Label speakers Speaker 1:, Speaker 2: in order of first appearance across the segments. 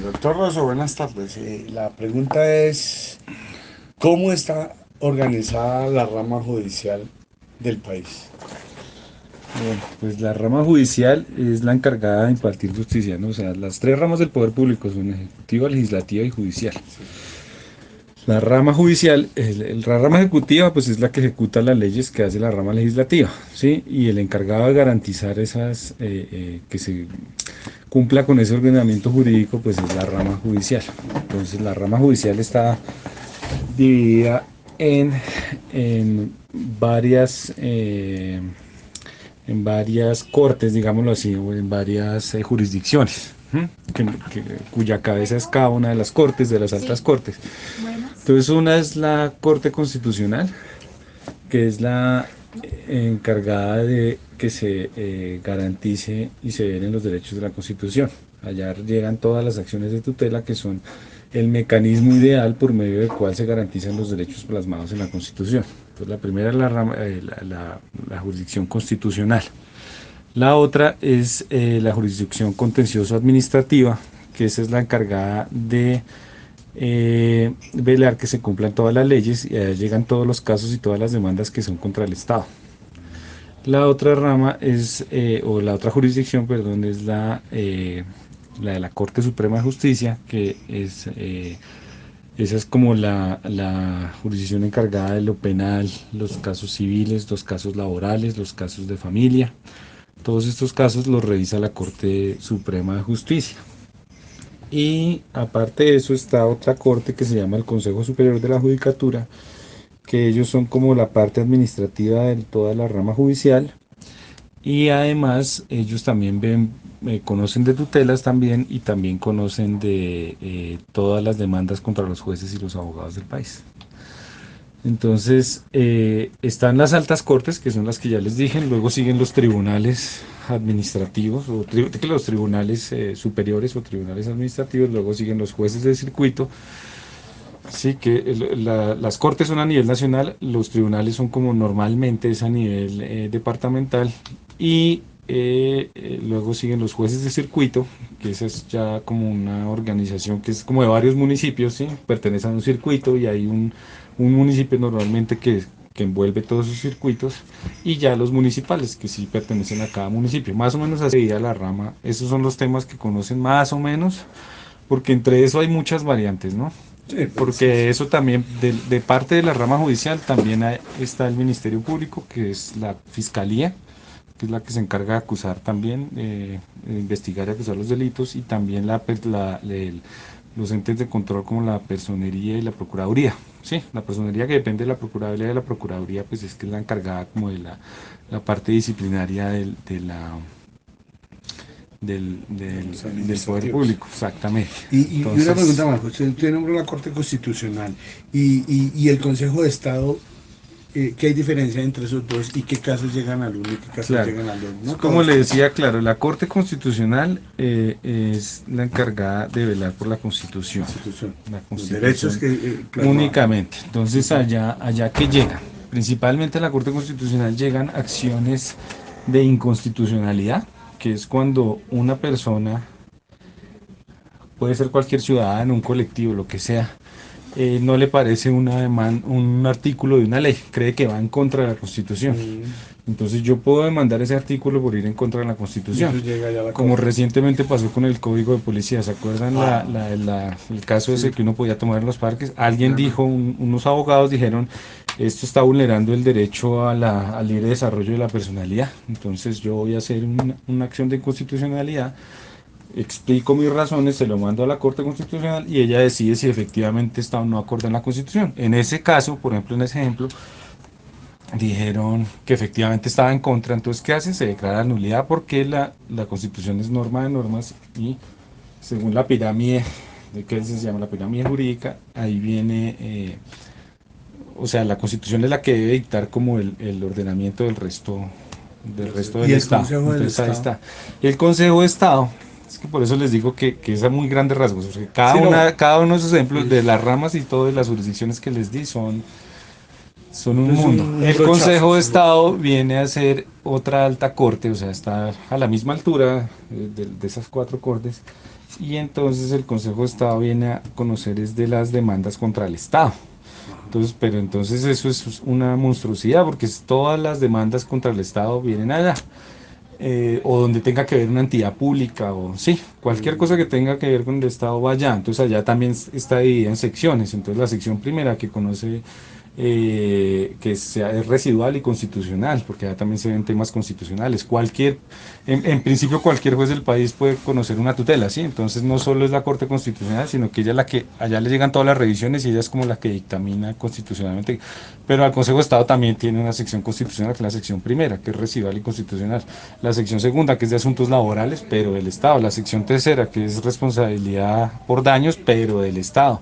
Speaker 1: Doctor Rosso, buenas tardes. La pregunta es, ¿cómo está organizada la rama judicial del país?
Speaker 2: Bueno, pues la rama judicial es la encargada de impartir justicia, ¿no? O sea, las tres ramas del poder público son ejecutiva, legislativa y judicial.
Speaker 1: Sí.
Speaker 2: La rama judicial, la rama ejecutiva, pues es la que ejecuta las leyes que hace la rama legislativa, ¿sí? Y el encargado de garantizar que se cumpla con ese ordenamiento jurídico, pues es la rama judicial. Entonces, la rama judicial está dividida en varias en varias cortes, digámoslo así, o en varias jurisdicciones, ¿m? Cuya cabeza es cada una de las cortes, de las altas cortes. Entonces, una es la Corte Constitucional, que es la encargada de que se garantice y se den los derechos de la Constitución. Allá llegan todas las acciones de tutela, que son el mecanismo ideal por medio del cual se garantizan los derechos plasmados en la Constitución. Entonces, la primera es la jurisdicción constitucional. La otra es la jurisdicción contencioso administrativa, que esa es la encargada de velar que se cumplan todas las leyes y allá llegan todos los casos y todas las demandas que son contra el Estado. La otra rama es, o la otra jurisdicción, perdón, es la de la Corte Suprema de Justicia, que es, esa es como la jurisdicción encargada de lo penal, los casos civiles, los casos laborales, los casos de familia. Todos estos casos los revisa la Corte Suprema de Justicia. Y aparte de eso está otra corte que se llama el Consejo Superior de la Judicatura, que ellos son como la parte administrativa de toda la rama judicial y además ellos también conocen de tutelas también y también conocen de todas las demandas contra los jueces y los abogados del país. Entonces, están las altas cortes, que son las que ya les dije, luego siguen los tribunales administrativos, los tribunales superiores o tribunales administrativos, luego siguen los jueces de circuito. Sí, que las cortes son a nivel nacional, los tribunales son como normalmente es a nivel departamental y luego siguen los jueces de circuito, que esa es ya como una organización que es como de varios municipios, ¿sí? Pertenece a un circuito y hay un municipio normalmente que envuelve todos esos circuitos y ya los municipales que sí pertenecen a cada municipio. Más o menos así veía la rama, esos son los temas que conocen más o menos, porque entre eso hay muchas variantes, ¿no?
Speaker 1: Sí, pues sí,
Speaker 2: Porque
Speaker 1: sí.
Speaker 2: eso también, de parte de la rama judicial, también está el Ministerio Público, que es la Fiscalía, que es la que se encarga de acusar también, de investigar y acusar los delitos, y también los entes de control como la Personería y la Procuraduría. Sí, la Personería que depende de la Procuraduría, de la Procuraduría pues es que es la encargada como de la parte disciplinaria
Speaker 1: De los
Speaker 2: del poder
Speaker 1: administrativos.
Speaker 2: público, exactamente.
Speaker 1: Y una pregunta
Speaker 2: Entonces,
Speaker 1: más, usted nombró la Corte Constitucional y el Consejo de Estado, ¿qué hay diferencia entre esos dos y qué casos llegan al uno y qué casos
Speaker 2: claro,
Speaker 1: llegan al otro?
Speaker 2: es
Speaker 1: No
Speaker 2: como
Speaker 1: todos,
Speaker 2: le
Speaker 1: pues.
Speaker 2: decía, claro, la Corte Constitucional es la encargada de velar por la Constitución,
Speaker 1: Constitución.
Speaker 2: la
Speaker 1: Los derechos
Speaker 2: Constitución
Speaker 1: que plasmaban.
Speaker 2: únicamente.
Speaker 1: Sí,
Speaker 2: Entonces,
Speaker 1: sí.
Speaker 2: allá que llegan, principalmente a la Corte Constitucional llegan acciones de inconstitucionalidad, que es cuando una persona, puede ser cualquier ciudadano, un colectivo, lo que sea, no le parece un artículo de una ley, cree que va en contra de la Constitución.
Speaker 1: Mm,
Speaker 2: Entonces yo puedo demandar ese artículo por ir en contra de la
Speaker 1: y
Speaker 2: Constitución.
Speaker 1: eso llega ya a la
Speaker 2: Como
Speaker 1: Corte.
Speaker 2: recientemente pasó con el Código de Policía, ¿se acuerdan
Speaker 1: Ah,
Speaker 2: el caso ese
Speaker 1: sí,
Speaker 2: que uno podía tomar en los parques? Alguien
Speaker 1: claro.
Speaker 2: dijo, unos abogados dijeron, esto está vulnerando el derecho al libre desarrollo de la personalidad. Entonces yo voy a hacer una acción de inconstitucionalidad, explico mis razones, se lo mando a la Corte Constitucional y ella decide si efectivamente está o no acorde en la Constitución. En ese caso, por ejemplo, en ese ejemplo, dijeron que efectivamente estaba en contra. Entonces, ¿qué hace? Se declara nulidad porque la Constitución es norma de normas y según la pirámide, ¿de qué se llama la pirámide jurídica? Ahí viene, o sea, la Constitución es la que debe dictar como el ordenamiento del resto
Speaker 1: Y
Speaker 2: del
Speaker 1: el
Speaker 2: Estado.
Speaker 1: Consejo del
Speaker 2: Entonces ahí
Speaker 1: Estado.
Speaker 2: está. El Consejo de Estado, es que por eso les digo que es a muy grandes rasgos. O sea,
Speaker 1: Sí, no.
Speaker 2: cada uno de esos ejemplos de
Speaker 1: Es,
Speaker 2: las ramas y todo de las jurisdicciones que les di son un
Speaker 1: es
Speaker 2: mundo.
Speaker 1: un
Speaker 2: El
Speaker 1: brochazo,
Speaker 2: Consejo de
Speaker 1: sí.
Speaker 2: Estado viene a ser otra alta corte, o sea, está a la misma altura de esas cuatro cortes y entonces el Consejo de Estado viene a conocer es de las demandas contra el Estado. Entonces, pero entonces eso es una monstruosidad porque todas las demandas contra el Estado vienen allá. O donde tenga que ver una entidad pública o sí, cualquier cosa que tenga que ver con el Estado va allá. Entonces allá también está dividida en secciones. Entonces la sección primera que conoce que sea, es residual y constitucional, porque allá también se ven temas constitucionales. En principio cualquier juez del país puede conocer una tutela, ¿sí? Entonces no solo es la Corte Constitucional, sino que ella es la que, allá le llegan todas las revisiones y ella es como la que dictamina constitucionalmente. Pero al Consejo de Estado también tiene una sección constitucional, que es la sección primera, que es residual y constitucional. La sección segunda, que es de asuntos laborales, pero del Estado. La sección tercera, que es responsabilidad por daños, pero del Estado,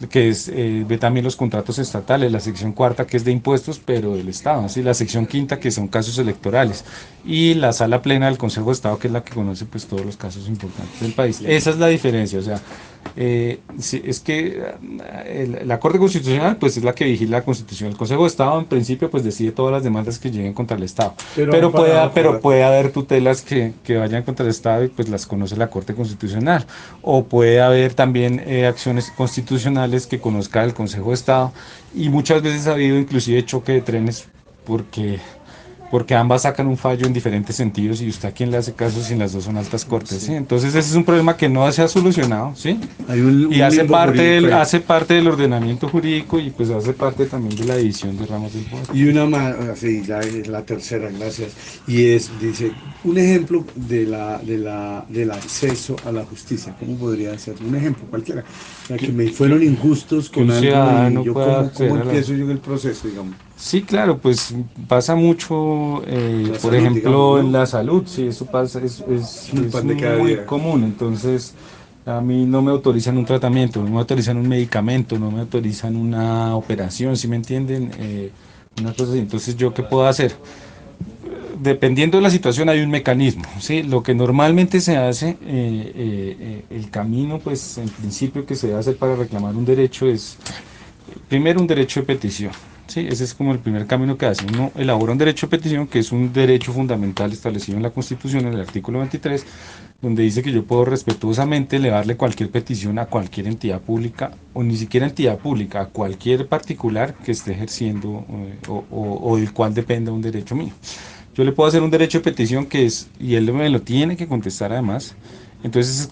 Speaker 2: que es, ve también los contratos estatales. La sección cuarta, que es de impuestos, pero del Estado. Así, la sección quinta, que son casos electorales. Y la sala plena del Consejo de Estado, que es la que conoce pues todos los casos importantes del país. Esa es la diferencia, o sea, sí, es que la Corte Constitucional pues es la que vigila la Constitución. El Consejo de Estado en principio pues decide todas las demandas que lleguen contra el Estado.
Speaker 1: Pero
Speaker 2: Pero puede haber tutelas que vayan contra el Estado y pues las conoce la Corte Constitucional. O puede haber también acciones constitucionales que conozca el Consejo de Estado. Y muchas veces ha habido inclusive choque de trenes porque ambas sacan un fallo en diferentes sentidos y usted a quién le hace caso si las dos son altas cortes, ¿sí?
Speaker 1: sí,
Speaker 2: Entonces ese es un problema que no se ha solucionado, ¿sí?
Speaker 1: hay
Speaker 2: Y
Speaker 1: un limbo jurídico ahí.
Speaker 2: hace parte del ordenamiento jurídico y pues hace parte también de la división de ramas del poder.
Speaker 1: Y una más, así, la tercera, gracias. Y dice, un ejemplo del acceso a la justicia. ¿Cómo podría ser? Un ejemplo, cualquiera. O sea, que me fueron injustos
Speaker 2: Que
Speaker 1: con
Speaker 2: un
Speaker 1: algo y
Speaker 2: ciudadano
Speaker 1: yo
Speaker 2: pueda
Speaker 1: cómo
Speaker 2: acceder a la...
Speaker 1: empiezo yo en el proceso, digamos.
Speaker 2: Sí, claro, pues pasa mucho,
Speaker 1: La
Speaker 2: por
Speaker 1: salud, digamos,
Speaker 2: ejemplo, en
Speaker 1: ¿no?
Speaker 2: la salud, sí, eso pasa,
Speaker 1: Un
Speaker 2: es
Speaker 1: pan de cada
Speaker 2: muy
Speaker 1: día.
Speaker 2: común. Entonces, a mí no me autorizan un tratamiento, no me autorizan un medicamento, no me autorizan una operación, ¿sí me entienden? Una cosa así. Entonces, ¿yo qué puedo hacer? Dependiendo de la situación hay un mecanismo, ¿sí? Lo que normalmente se hace, el camino, pues en principio que se hace para reclamar un derecho es primero un derecho de petición. Sí, ese es como el primer camino que hace. Uno elabora un derecho de petición, que es un derecho fundamental establecido en la Constitución, en el artículo 23, donde dice que yo puedo respetuosamente elevarle cualquier petición a cualquier entidad pública, o ni siquiera entidad pública, a cualquier particular que esté ejerciendo o del cual dependa un derecho mío. Yo le puedo hacer un derecho de petición que es, y él me lo tiene que contestar además. Entonces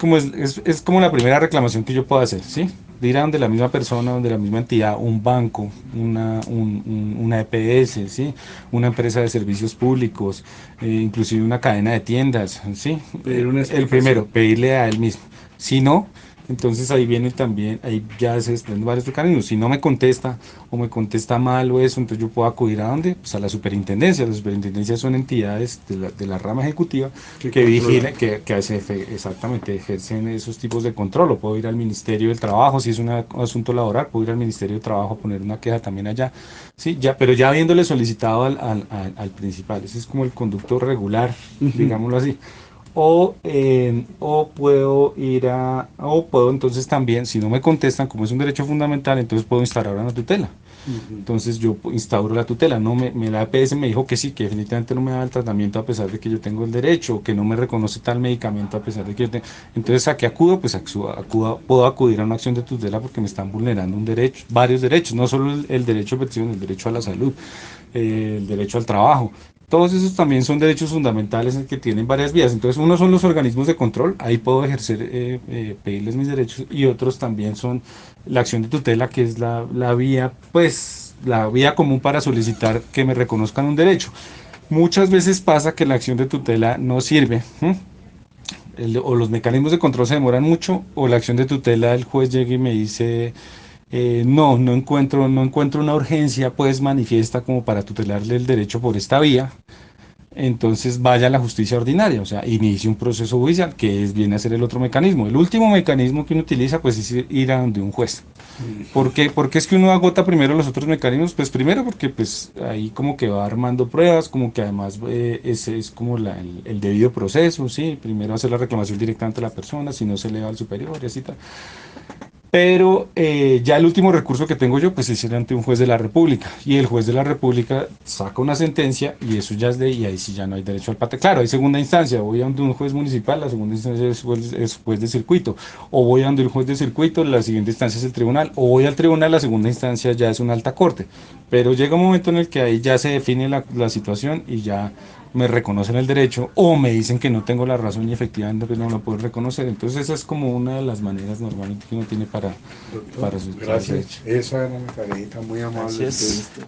Speaker 2: es como la primera reclamación que yo puedo hacer, ¿sí? De ir a donde la misma persona, donde la misma entidad, un banco, una EPS, ¿sí? Una empresa de servicios públicos, inclusive una cadena de tiendas, ¿sí?
Speaker 1: Pedir una
Speaker 2: El primero,
Speaker 1: explicación.
Speaker 2: pedirle a él mismo. Si no, entonces ahí viene también, ahí ya se desprenden varios mecanismos. Si no me contesta o me contesta mal o eso, entonces yo puedo acudir a dónde? Pues a la superintendencia. Las superintendencias son entidades de la rama ejecutiva
Speaker 1: Que
Speaker 2: que
Speaker 1: controlan.
Speaker 2: vigilan, exactamente ejercen esos tipos de control. O puedo ir al Ministerio del Trabajo, si es un asunto laboral, puedo ir al Ministerio del Trabajo a poner una queja también allá. Sí, ya, pero ya habiéndole solicitado al principal. Ese es como el conducto regular,
Speaker 1: Ujú,
Speaker 2: digámoslo así. O puedo o puedo entonces también, si no me contestan, como es un derecho fundamental, entonces puedo instaurar una tutela.
Speaker 1: ujú.
Speaker 2: Entonces yo instauro la tutela. No la APS me dijo que sí, que definitivamente no me da el tratamiento a pesar de que yo tengo el derecho, o que no me reconoce tal medicamento a pesar de que yo tengo. Entonces, ¿a qué acudo? Pues puedo acudir a una acción de tutela porque me están vulnerando un derecho, varios derechos, no solo el derecho de petición, el derecho a la salud, el derecho al trabajo. Todos esos también son derechos fundamentales en que tienen varias vías. Entonces, uno son los organismos de control, ahí puedo ejercer, pedirles mis derechos, y otros también son la acción de tutela, que es la vía, pues, la vía común para solicitar que me reconozcan un derecho. Muchas veces pasa que la acción de tutela no sirve, ¿m? O los mecanismos de control se demoran mucho, o la acción de tutela, el juez llega y me dice, no encuentro una urgencia pues manifiesta como para tutelarle el derecho por esta vía, entonces vaya a la justicia ordinaria, o sea, inicie un proceso judicial, viene a ser el otro mecanismo. El último mecanismo que uno utiliza, pues, es ir a donde un juez. ¿Por qué? Porque es que uno agota primero los otros mecanismos. Pues primero porque pues ahí como que va armando pruebas, como que además ese es como el debido proceso, ¿sí? Primero hacer la reclamación directamente a la persona, si no se eleva al superior y así tal. Pero ya el último recurso que tengo yo, pues es ir ante un juez de la República. Y el juez de la República saca una sentencia y eso ya es ley y ahí sí ya no hay derecho al patente. Claro, hay segunda instancia. Voy a donde un juez municipal, la segunda instancia es juez de circuito. O voy a donde el juez de circuito, la siguiente instancia es el tribunal. O voy al tribunal, la segunda instancia ya es una alta corte. Pero llega un momento en el que ahí ya se define la situación y ya me reconocen el derecho o me dicen que no tengo la razón y efectivamente pues, no lo puedo reconocer. Entonces esa es como una de las maneras normalmente que uno tiene
Speaker 1: Doctor,
Speaker 2: para su
Speaker 1: gracias.
Speaker 2: derecho.
Speaker 1: Esa era mi tarjeta, muy amable
Speaker 2: Gracias.
Speaker 1: usted.